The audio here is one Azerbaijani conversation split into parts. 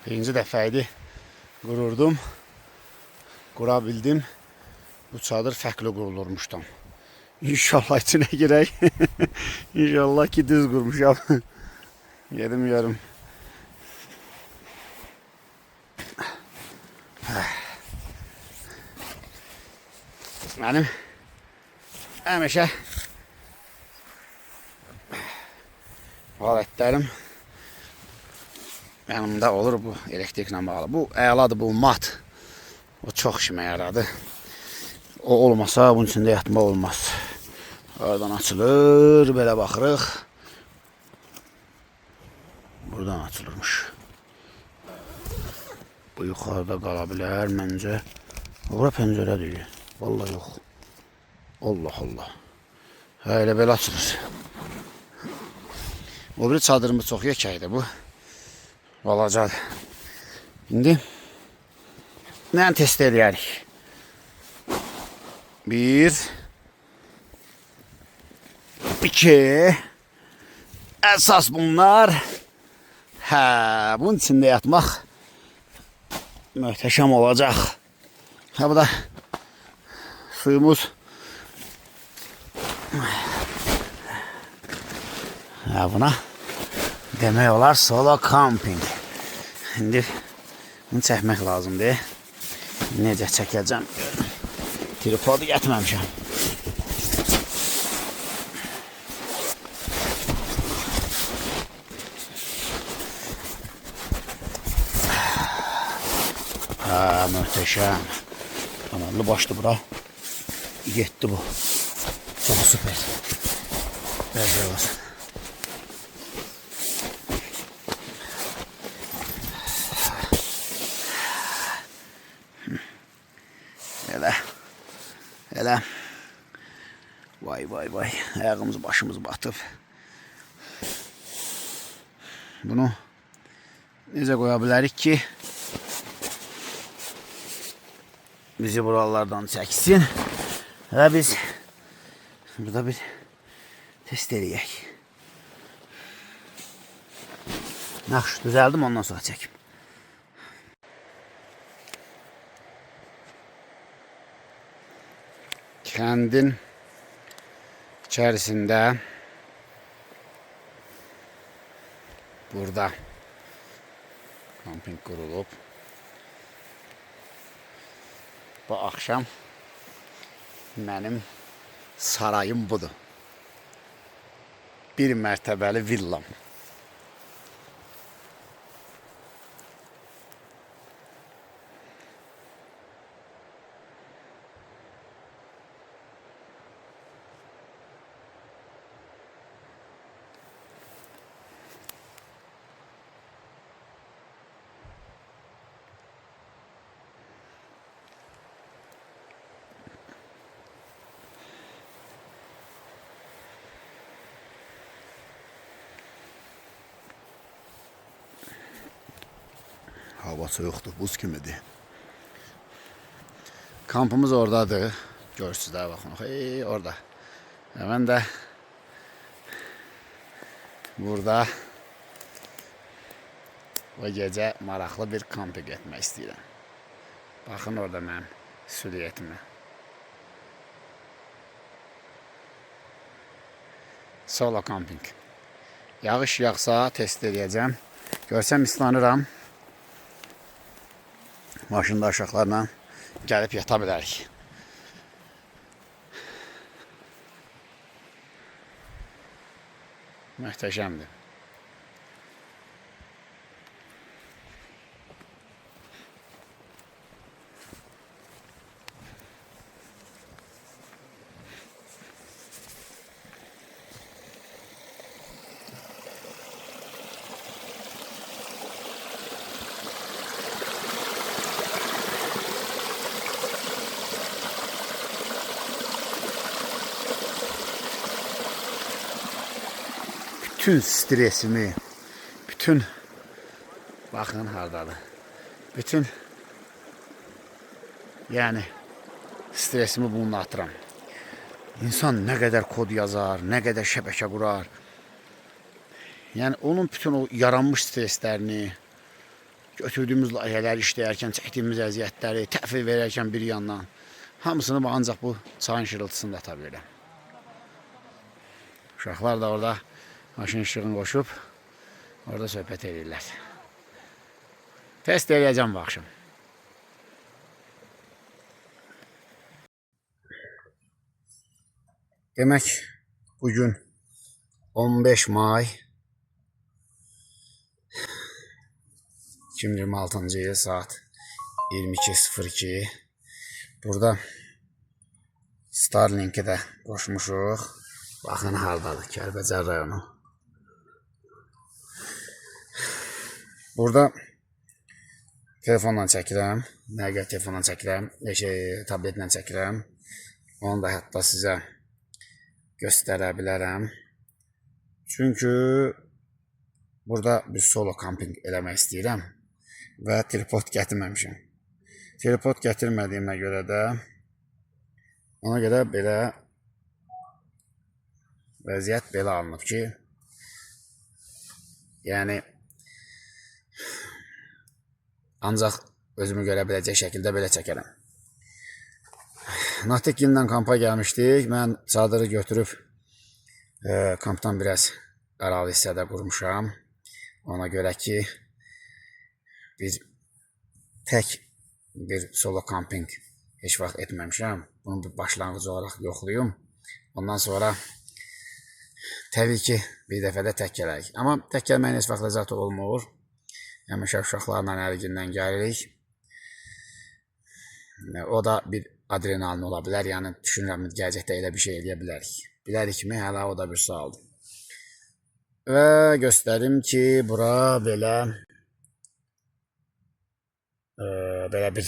Birinci dəfə idi qururdum, qura bildim. Bu çadır fərqli qurulurmuşdan. İnşallah içine girək. İnşallah ki düz qurmuşam. Yedim yarım. Mənim həmişə alətlərim yanımda olur bu elektriklə bağlı. Bu əladır, bu mat. O çox işimə yaradı. O olmasa bunun içində yatma olmaz. Oradan açılır, belə baxırıq. Buradan açılırmış. Bu yuxarıda qala bilər məncə. Ora pəncərə deyil. Vallahi yox. Allah Allah. Hə, elə belə açılır. O biri çadırımız çox yekəkdir bu. Olacadır. İndi nə test eləyərik? 1 2 əsas bunlar. Hə, bunun içində yatmaq möhtəşəm olacaq. Hə, bu da suyumuz. Hə, buna demək olar solo camping. İndi bunu çəkmək lazımdır. Necə çəkəcəm? Tripodu gətirməmişəm. Hə, möhtəşəm. Amanlı başlı bura. Getdi bu. Çox süper. Bəzək olsun. Elə. Vay vay vay. Ayağımız başımız batıb. Bunu necə qoya bilərik ki bizi buralardan çəksin. Və biz burada bir test eləyək. Yaxşı, düzəldim, ondan sonra çəkim. Kəndin içərisində burada kamping qurulub. Bu axşam mənim sarayım budur. Bir mərtəbəli villam. Hava soyuqdur, buz kimidir. Kampımız oradadır. Görürsünüz də, baxın. Hey, orada. Mən də burada o gecə maraqlı bir kamping etmək istəyirəm. Baxın orada mənim süliyetimi. Solo camping. Yağış yağsa test edəcəm. Görsəm ıslanıram. Maşında uşaqlarla gəlib yata bilərik. Möhtəşəmdir. Bütün stresimi, bütün bakın hardadır. Bütün yani stresimi bununla atıram. İnsan nə qədər kod yazar, nə qədər şəbəkə qurar. Yəni onun bütün o yaranmış streslərini, götürdüyümüz layihələri işləyərkən çəkdiyimiz əziyyətləri, təhvil verərkən bir yandan hamısını ancaq bu çayın şırıltısında ata bilirəm. Uşaqlar da orada maşın işığını qoşub orada söhbət edirlər. Test eləyəcəm bu axşam. Demək, bugün 15 may 2026-cı il saat 22:02. Burada Starlink'i də qoşmuşuq. Baxın hardadır, Kəlbəcər rayonu. Burada telefonla çəkirəm, nəqliyyat telefonla çəkirəm, tabletlə çəkirəm. Onu da hətta sizə göstərə bilərəm. Çünki burada bir solo kamping eləmək istəyirəm və tripod gətirməmişəm. Tripod gətirmədiyimə görə də ona görə belə vəziyyət belə alınıb ki, yəni ancaq özümü görə biləcək şəkildə belə çəkərəm. Natiqgillə kampa gəlmişdik. Mən çadırı götürüb kampdan biraz aralı hissədə qurmuşam. Ona görə ki, tək bir solo kamping heç vaxt etməmişəm. Bunu bir başlanğıc olaraq yoxluyum. Ondan sonra təbii ki, bir dəfə də tək gələrik. Amma tək gəlməyin heç vaxt ləzzəti olmur. Həmişə uşaqlarla ərgindən gəlirik. O da bir adrenalin ola bilər. Yəni, düşünürəm, gələcəkdə elə bir şey eləyə bilərik. Bilərik mi? Hələ o da bir sualdır. Və göstərim ki, bura belə bir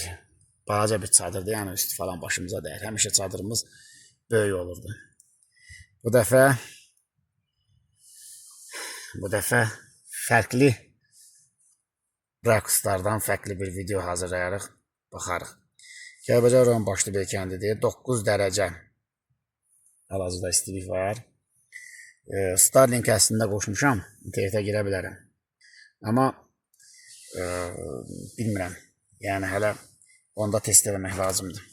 balaca bir çadırdır. Yəni, üstü falan başımıza dəyər. Həmişə çadırımız böyük olurdu. Bu dəfə fərqli rakuslardan fərqli bir video hazırlayarıq, baxarıq. Kəlbəcər rayon Başlıbel kəndidir. 9 dərəcə hal-hazırda istilik var. Starlink əslində qoşmuşam. İnternetə girə bilərəm. Amma bilmirəm. Yəni hələ onda test eləmək lazımdır.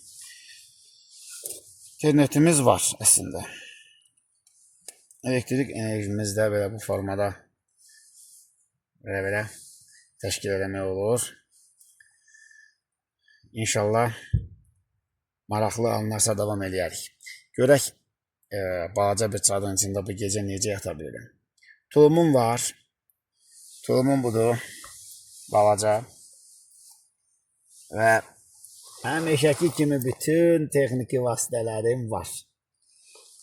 İnternetimiz var əslində. Elektrik enerjimiz də belə bu formada belə təşkil eləmək olur. İnşallah maraqlı anlarsa davam eləyərik. Görək, balaca bir çadırın içində bu gecə necə yata bilirəm. Tulumum var. Tulumum budur. Balaca. Və həmişəki kimi bütün texniki vasitələrim var.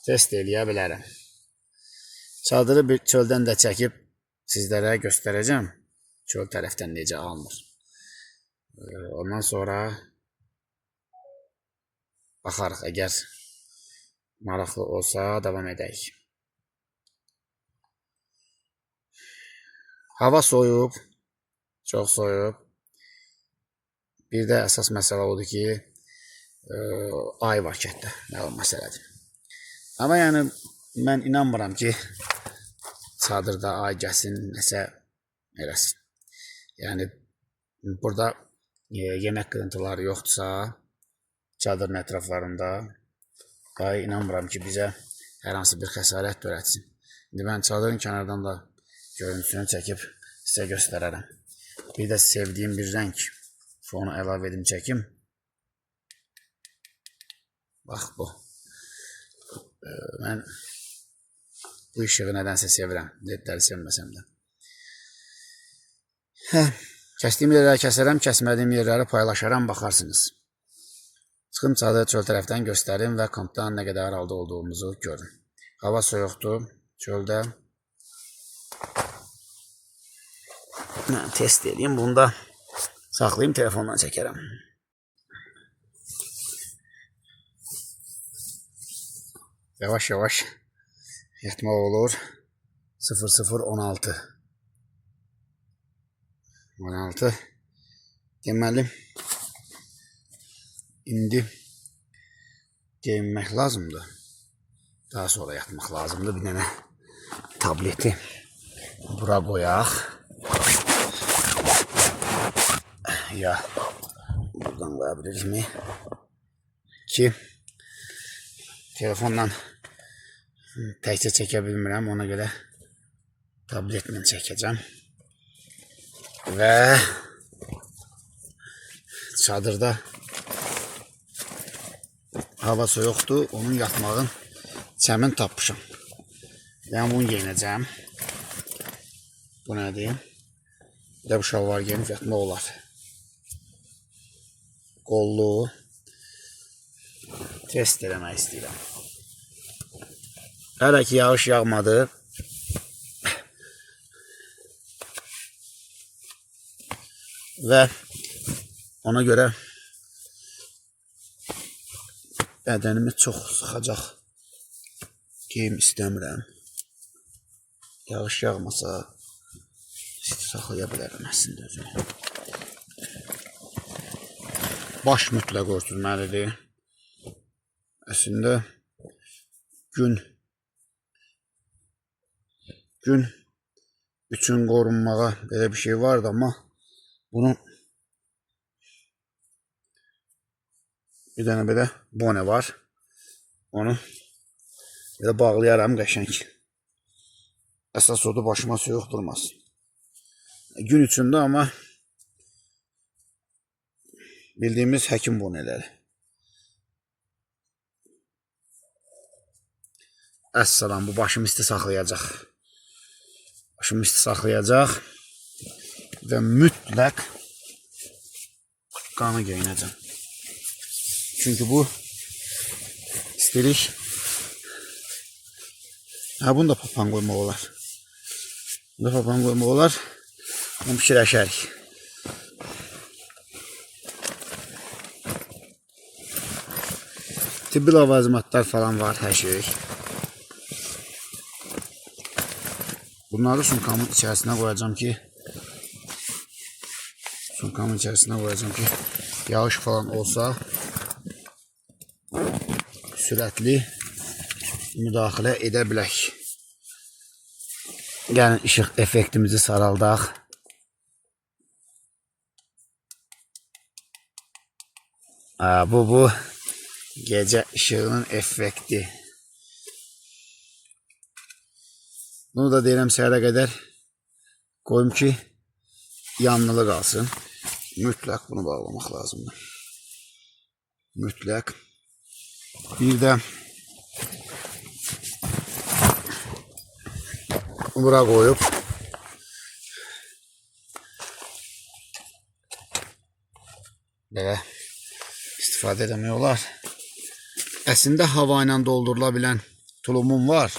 Test eləyə bilərəm. Çadırı bir çöldən də çəkib sizlərə göstərəcəm. Çöl tərəfdən necə alınır. Ondan sonra baxarıq, əgər maraqlı olsa davam edək. Hava soyub, çox soyub. Bir də əsas məsələ odur ki, ay var kətdə, məlum məsələdir. Amma yəni, mən inanmıram ki, çadırda ay gəlsin, nəsə eləsin. Yəni, burada yemək qırıntıları yoxdursa, çadırın ətraflarında, ay inanmıram ki, bizə hər hansı bir xəsarət törətsin. İndi mən çadırın kənardan da görüntüsünü çəkib sizə göstərərəm. Bir də sevdiyim bir rəng fonu əlavə edim çəkim. Bax bu. Mən bu işığı nədənsə sevirəm. Ledləri sevməsəm də. Kəsdiyim yerləri kəsərəm, kəsmədiyim yerləri paylaşaram, baxarsınız. Çıxım çadır çöl tərəfdən göstərim və kampdan nə qədər aralıda olduğumuzu görün. Hava soyuqdur, çöldə. Test edeyim, bunu da saxlayayım, telefondan çəkərəm. Yavaş-yavaş yatmaq olur. 00:16. 16. Deməli, indi geyinmək lazımdır. Daha sonra yatmaq lazımdır. Bir dənə tableti bura qoyaq. Ya buradan koyabiliriz mi? Ki telefonla təkcə çəkə bilmirəm, ona görə tabletlə çəkəcəm. Və çadırda hava soyuqdur, onun yatmağın çəmin tapmışam. Yəni bunu geyinəcəm. Bu nədir? Bir də bu şalvar geyinib yatmaq olar. Qollu. Test eləmək istəyirəm. Hələ ki yağış yağmadı. Və ona görə bədənimi çox sıxacaq geyim istəmirəm. Yağış yağmasa saxlaya bilərəm əslində özümü. Baş mütləq örtülməlidir. Əslində gün üçün qorunmağa belə bir şey vardı, amma bunun bir dənə belə bone var. Onu belə bağlayaram qəşəng. Əsas odur başıma soyuq durmasın. Gün içində amma bildiyimiz həkim boneləri. Əssalam, bu başımı isti saxlayacaq. Başımı isti saxlayacaq və mütləq qanı geyinəcəm. Çünki bu istilik. Bunu da papan qoymaq olar. Bunu da papan qoymaq olar. Bunu fikirləşərik. Tibbi lavazımatlar falan var, hər şey. Bunları sumkamın içərisinə qoyacağım ki, yağış falan olsa sürətli müdaxilə edə bilək. Gəlin işıq effektimizi saraldaq. Bu gecə işığının effekti. Bunu da deyirəm səhərə qədər qoyum ki, yanlılı qalsın. Mütləq bunu bağlamaq lazımdır. Mütləq. Bir də bura qoyub belə istifadə etmək olar. Əslində hava ilə doldurula bilən tulumum var.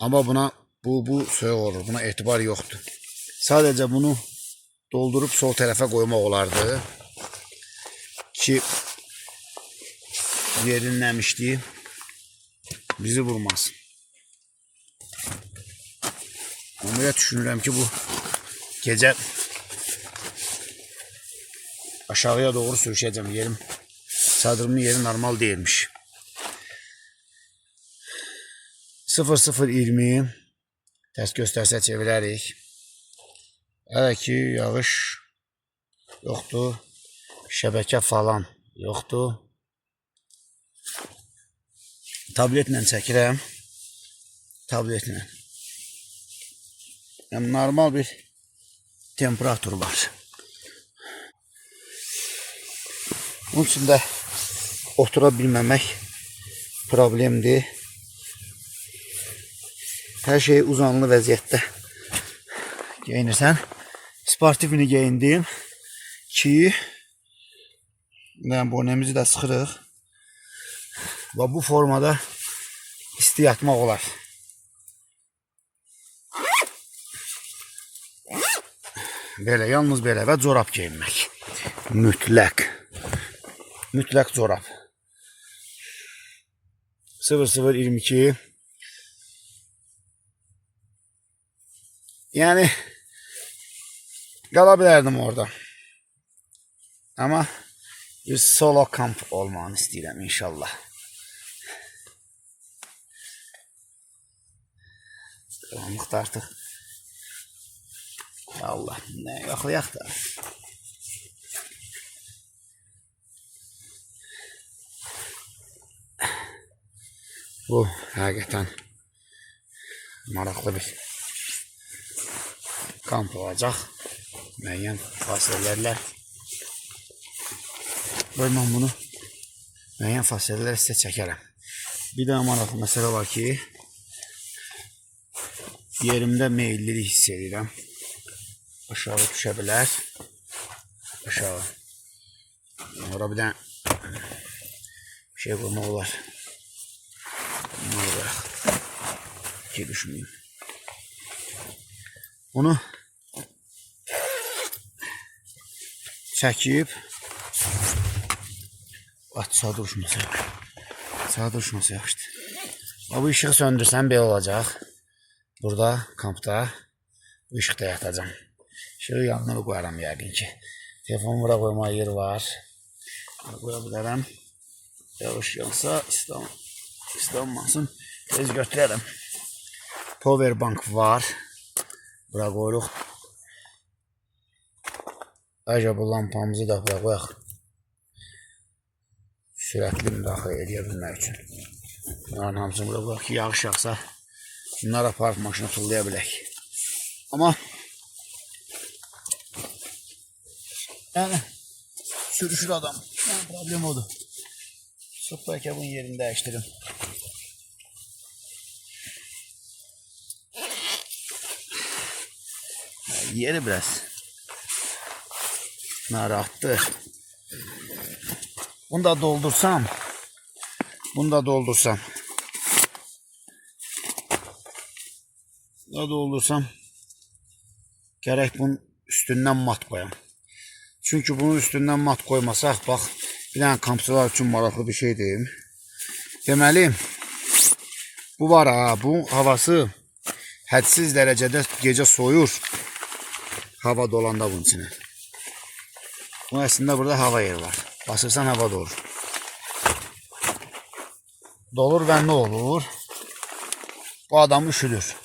Amma buna bu soyuq olur. Buna etibar yoxdur. Sadəcə bunu doldurup sol tərəfə qoymaq olardı ki, yerin nəmişliyi bizi vurmasın. Ona düşünürəm ki, bu gecə aşağıya doğru sürüşəcəm. Çadırımın yeri normal deyilmiş. 00:20 ters göstərsə çevirərik. Hələ ki yağış yoxdur. Şəbəkə falan yoxdur. Tabletlə çəkirəm. Tabletlə. Yəni normal bir temperatur var. Bunun üçün də otura bilməmək problemdir. Hər şey uzanlı vəziyyətdə geyinirsən. Sportifini geyindim ki, bonemizi də sıxırıq və bu formada isti yatmaq olar. Belə, yalnız belə və corab geyinmək. Mütləq. Mütləq corab. 00:22. Yəni qala bilərdim orada. Amma bir solo kamp olmağını istəyirəm inşallah. Qaranlıqda artıq. Allah, nə yoxlayaq da. Bu həqiqətən maraqlı bir kamp olacaq. Müəyyən fasilələrlə. Qoy mən bunu müəyyən fasilələr sizə çəkərəm. Bir daha maraqlı məsələ var ki, yerimdə meyillilik hiss edirəm. Aşağı düşə bilər. Aşağı. Ora bir dənə bir şey qoymaq olar. Bunları bırak. Ki düşməyim. Bunu çəkib sağa duruşması yaxşı. Sağa duruşması yaxşıdır. Bu ışığı söndürsən belə olacaq. Burada, kampda bu ışıqda yatacam. Işığı yanına qoyaram yəqin ki. Telefonu bura qoymağa yer var. Qoya bilərəm. Yavaş yansa islanmasın. Tez götürərəm. Power bank var. Bura qoyuruq. Ayrıca bu lampamızı da bura qoyaq. Sürətli müdaxilə edə bilmək üçün. Bunların hamısını bura qoyaq ki, yağış yağsa bunları aparıb maşına tullaya bilək. Amma yəni sürüşür adam. Yəni problem odur. Sırf bəlkə bunun yerini dəyişdirim. Yeri biraz narahattır. Bunu da doldursam gerek bunun üstündən mat koyam. Çünkü bunun üstündən mat koymasaq, bax, bir dənə kampçılar üçün maraqlı bir şey deyim. Deməli, bu var ha, bu havası hədsiz dərəcədə gecə soyur. Hava dolanda bunun içine. Bu əslində burada hava yeri var. Basırsan hava dolur. Dolur və nə olur? Bu adam üşüdür.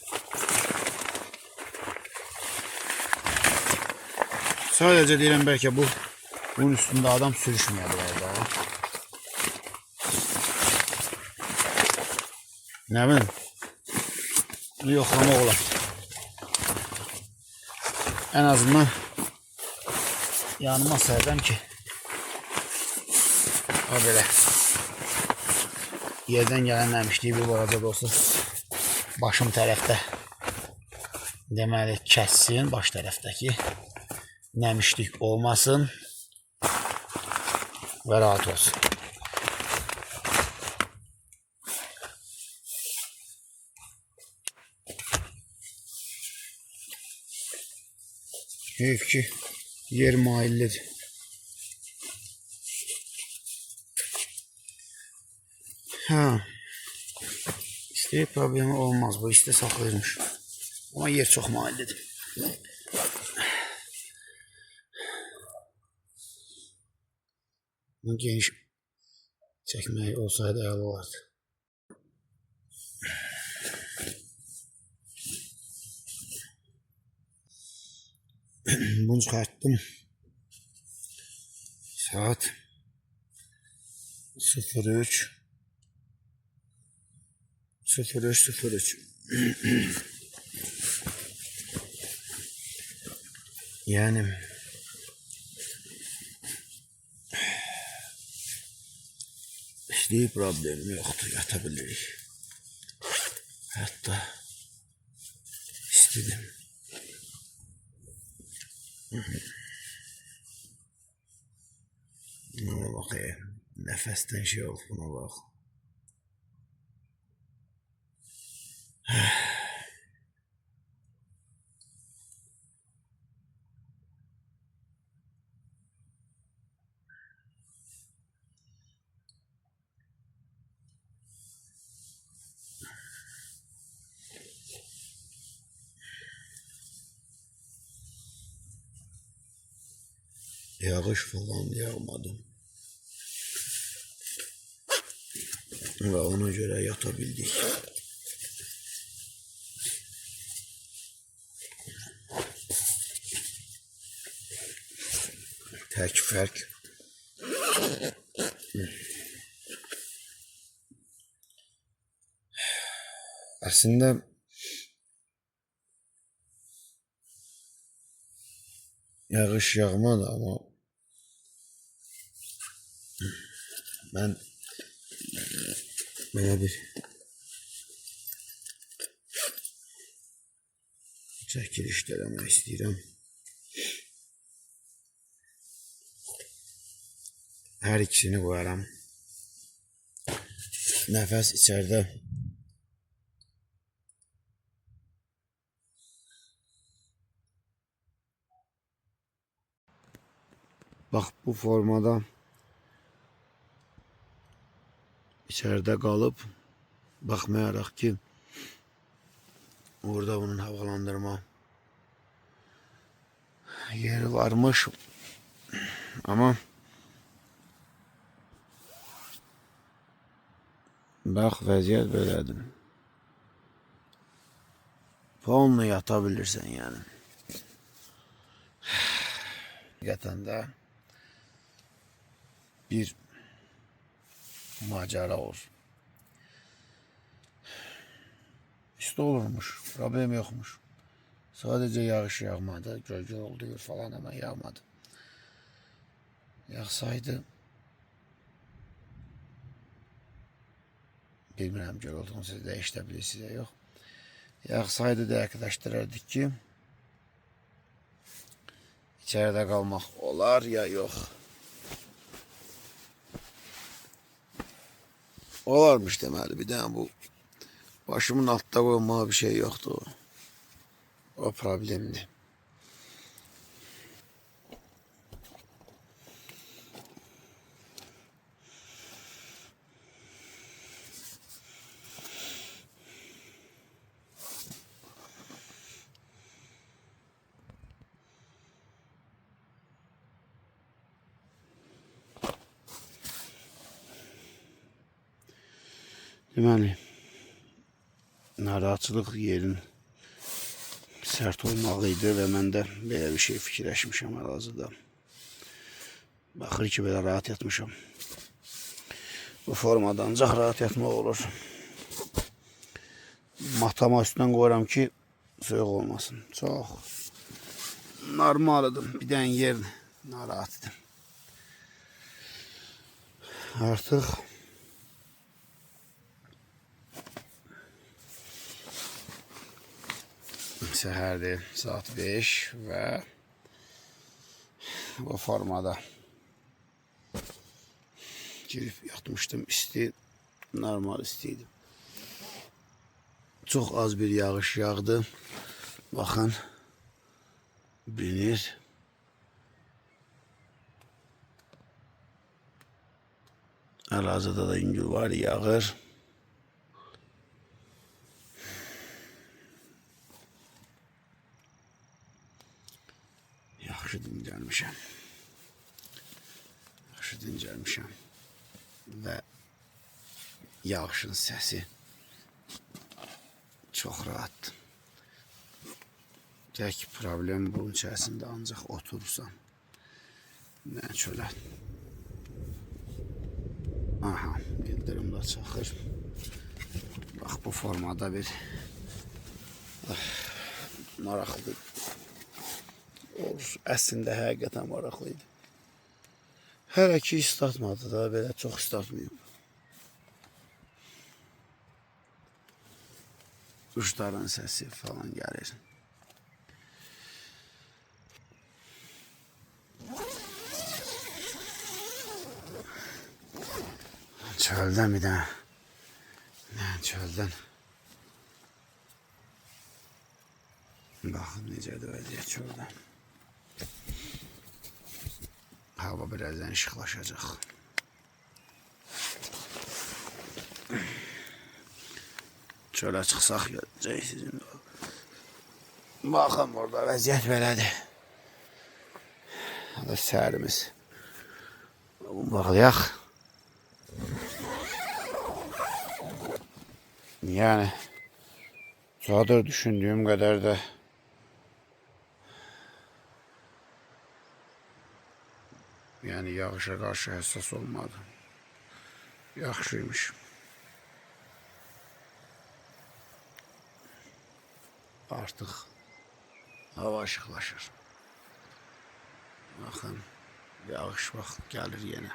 Sadəcə deyirəm, bəlkə bunun üstündə adam sürüşməyə bilər daha. Nə bilim? Bunu yoxlamaq olar. En azından yanıma sərdəm ki, o belə yerdən gələn nəmişliyi bir balaca da olsa başım tərəfdə deməli kəssin, baş tərəfdəki nəmişlik olmasın və rahat olsun. Heyf ki yer maillidir. İstəyib problemi olmaz. Bu istə saxlayırmış. Ama yer çox maillidir. Geniş çəkmək olsaydı əla olardı. Bunu çıxartdım. Saat 03:03. Yani işliği problemi yoktur, yatabilirik. Hatta istedim. Buna bakayım. Nefesten şey oldu, buna bak. Yağış falan yağmadı. Ve ona göre yatabildik. Tek fark Əslində yağış yağmadı, amma mən belə bir çəkiliş eləmək istəyirəm. Hər ikisini qoyaram. Nəfəs içəridə bax bu formada içəridə qalıb, baxmayaraq ki orada bunun havalandırma yeri varmış, amma bax vəziyyət belədir. Onunla yata bilirsən yəni. Həqiqətən də bir macera olur. İşte olurmuş, problem yokmuş. Sadece yağış yağmadı, gölge oldu falan ama yağmadı. Yağsaydı, bilmirəm gölgenin siz de işlebilirsiniz ya yok. Yağsaydı da arkadaşlardık ki içeride kalmak olar ya yok. Olarmış deməli, bir dənə bu başımın altta qoymağa bir şey yoktu. O problemdi. Deməli, narahatçılıq yerin sərt olmağı idi və mən də belə bir şey fikirləşmişəm hal-hazırda. Baxır ki, belə rahat yatmışam. Bu formada ancaq rahat yatmaq olur. Matama üstündən qoyuram ki, soyuq olmasın. Çox normalıdır. Bir dənə yer narahatıdır. Artıq səhərdir, saat 5 və bu formada girib yatmışdım. İsti, normal istiydi. Çox az bir yağış yağdı. Baxın, bilinir. Hal-hazırda da yüngül var, yağır. Yaxşı dincəlmişəm. Yaxşı dincəlmişəm. Və yağışın səsi çox rahatdır. Tək problem bunun içərisində ancaq oturursan. Nə çölə. Aha, bildirim də çaxır. Bax bu formada bir maraqlı olur. Əslində həqiqətən maraqlıydı. Hələ ki istatmadı da, belə çox istatmayıb. Quşların səsi falan gəlir. Çöldən bir dənə. Çöldən. Baxın necədir vəziyyət çöldən. Hava birazdan işıqlaşacaq. Çölə çıxsaq görəcəksiniz. Baxın burada vəziyyət belədir. Hadi səhərimiz. Bağlayaq. Yani çadır düşündüğüm kadar da yani yağışa karşı hassas olmadı. Yaxşıymış. Artıq hava işıqlaşır. Baxın, yağış bax gəlir yenə.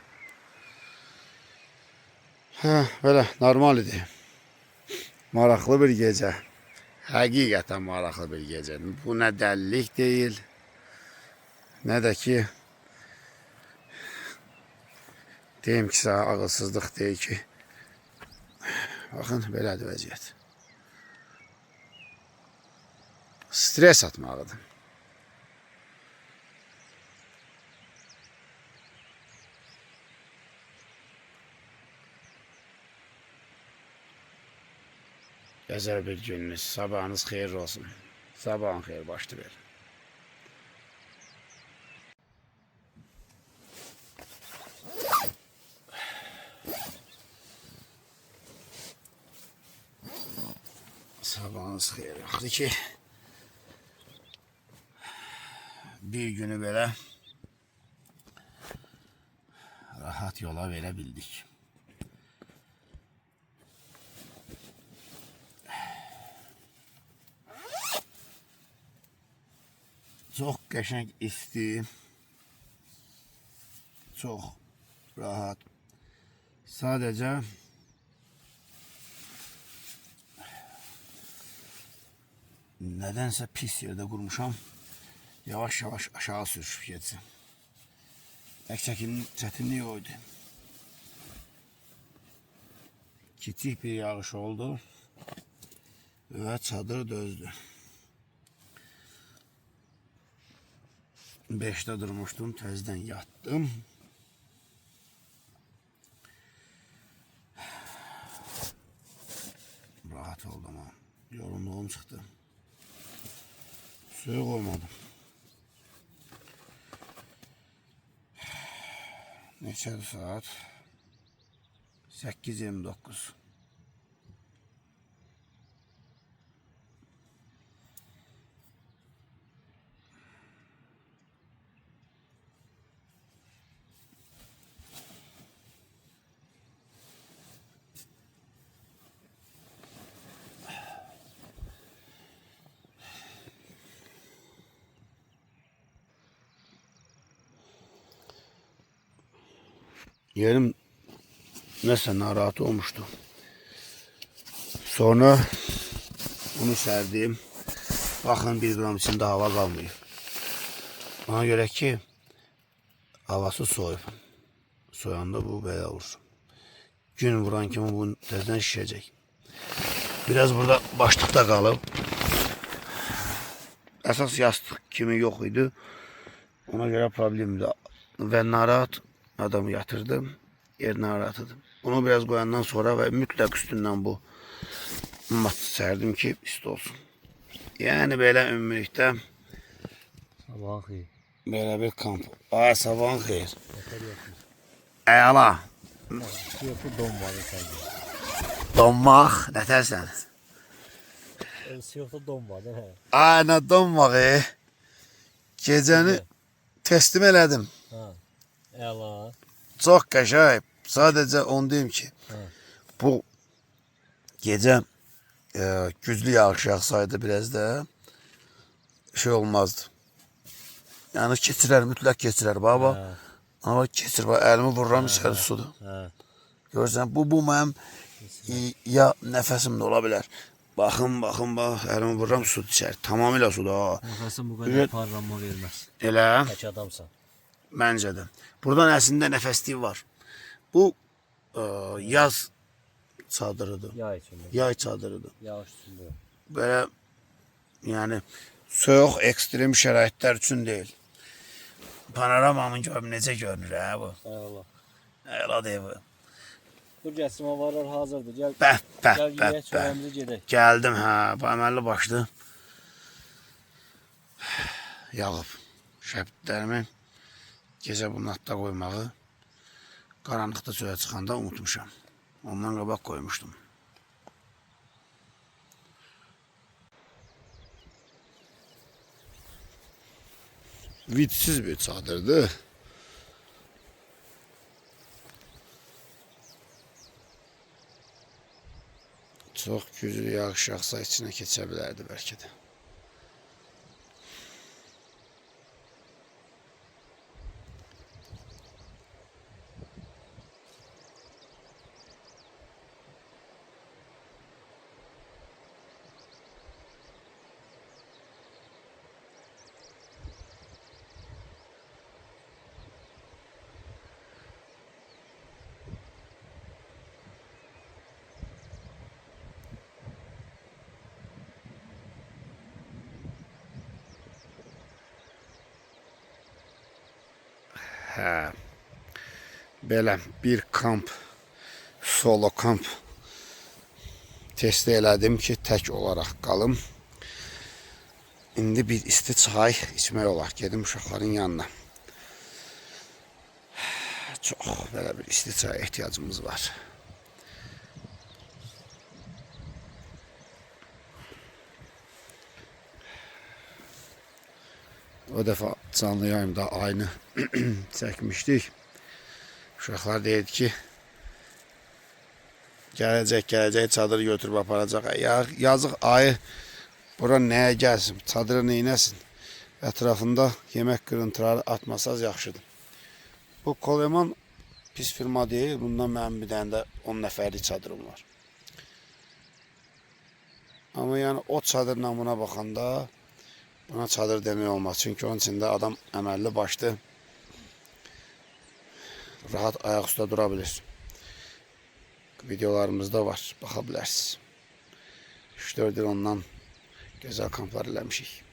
Hə, belə normal idi. Maraqlı bir gecə. Həqiqətən maraqlı bir gecə. Bu nə dəlilik deyil, nə də ki deyim ki, ağılsızlıq deyil ki. Baxın, belədir vəziyyət. Stres atmağıdır. Gözəl bir gününüz, sabahınız xeyirli olsun. Sabahın xeyir başlı ver. Sabahınız xeyir. Yaxşı ki, bir günü belə rahat yola verə bildik. Çox qəşəng isti, çox rahat. Sadəcə nədənsə pis yerdə qurmuşam. Yavaş-yavaş aşağı sürüşüb getsin. Tək çətinlik oydu. Kiçik bir yağış oldu və çadır dözdü. 5'te durmuştum, təzədən yatdım. Rahat oldum ha. Yorulduğum çıxdı. Suyu qoymadım. Neçədir saat? 8:29. Yerim neyse narahat olmuştu. Sonra bunu serdim. Bakın 1 gram içinde hava kalmıyor. Ona göre ki havası soğuyup. Soyanda bu böyle olur. Gün vuran kimi bu tezden şişecek. Biraz burada başlıkta kalıp esas yastık kimi yok idi. Ona göre problemdi. Ve narahat adamı yatırdım. Yerine aratıdım. Onu biraz koyandan sonra ve mütlak üstünden bu mat serdim ki üstü olsun. Yani böyle ümmülükte Sabahın xeyir. böyle bir kamp. Ay sabahın xeyir. Əla. Yoxu don var efendim. Donmaq nətərsən? Yoxda don var da. Ay nə donmaq Gecəni teslim elədim. Ha. Əla. Çox qəşəng. Sadəcə onu deyim ki, bu gecə güclü yağış yağsaydı biraz da şey olmazdı. Yani keçirər, mütləq keçirər baba. Ama keçir, əlimi vururam içəri sudur. Görürsən, bu mənim ya nəfəsim də ola bilər. Baxın, bax, əlimi vururam su içəri. Tamamilə sudur. Nəfəsin bu qədər parlanma verməz. Elə. Tək adamsan. Məncə də. Buradan əslində nəfəsliyi var. Bu yaz çadırıdır. Yay içində. Yay çadırıdır. Yağış üstündə. Böyle yani soğuk ekstrem şəraitlər üçün deyil. Panoramamın görüm necə görünür hə bu. Əla. Əla deyil bu. Bu gəsimavarlar hazırdır. Gəl. Bəh. Gəl çörəyimizi gedək. Gəldim hə, bu əməlli başlı. Yağıb. Şəbitlərimin gecə bunun atda qoymağı qaranlıqda çölə çıxanda unutmuşam. Ondan qabaq koymuştum. Vitsiz bir çadırdı. Çok güclü yağış yağsa içine keçə bilərdi bəlkə də. Hə. Belə bir kamp, solo kamp test elədim ki, tək olaraq qalım. İndi bir isti çay içmək olar. Gedim uşaqların yanına. Çox belə bir isti çaya ehtiyacımız var. O dəfə canlı yayımda ayını çəkmişdik. Uşaqlar deyirdi ki, gələcək çadır götürüb aparacaq. Yazıq ayı bura nəyə gəlsin, çadırı neynəsin? Ətrafında yemək qırıntıları atmasaz yaxşıdır. Bu Coleman pis firma deyil. Bundan mənim bir dənə də 10 nəfərlik çadırım var. Amma yəni o çadırla buna baxanda buna çadır demək olmaz. Çünki onun içində adam əməlli başlı rahat ayaq üstə dura bilir. Videolarımızda var, baxa bilərsiniz. 3-4 il ondan gözəl kamplar eləmişik.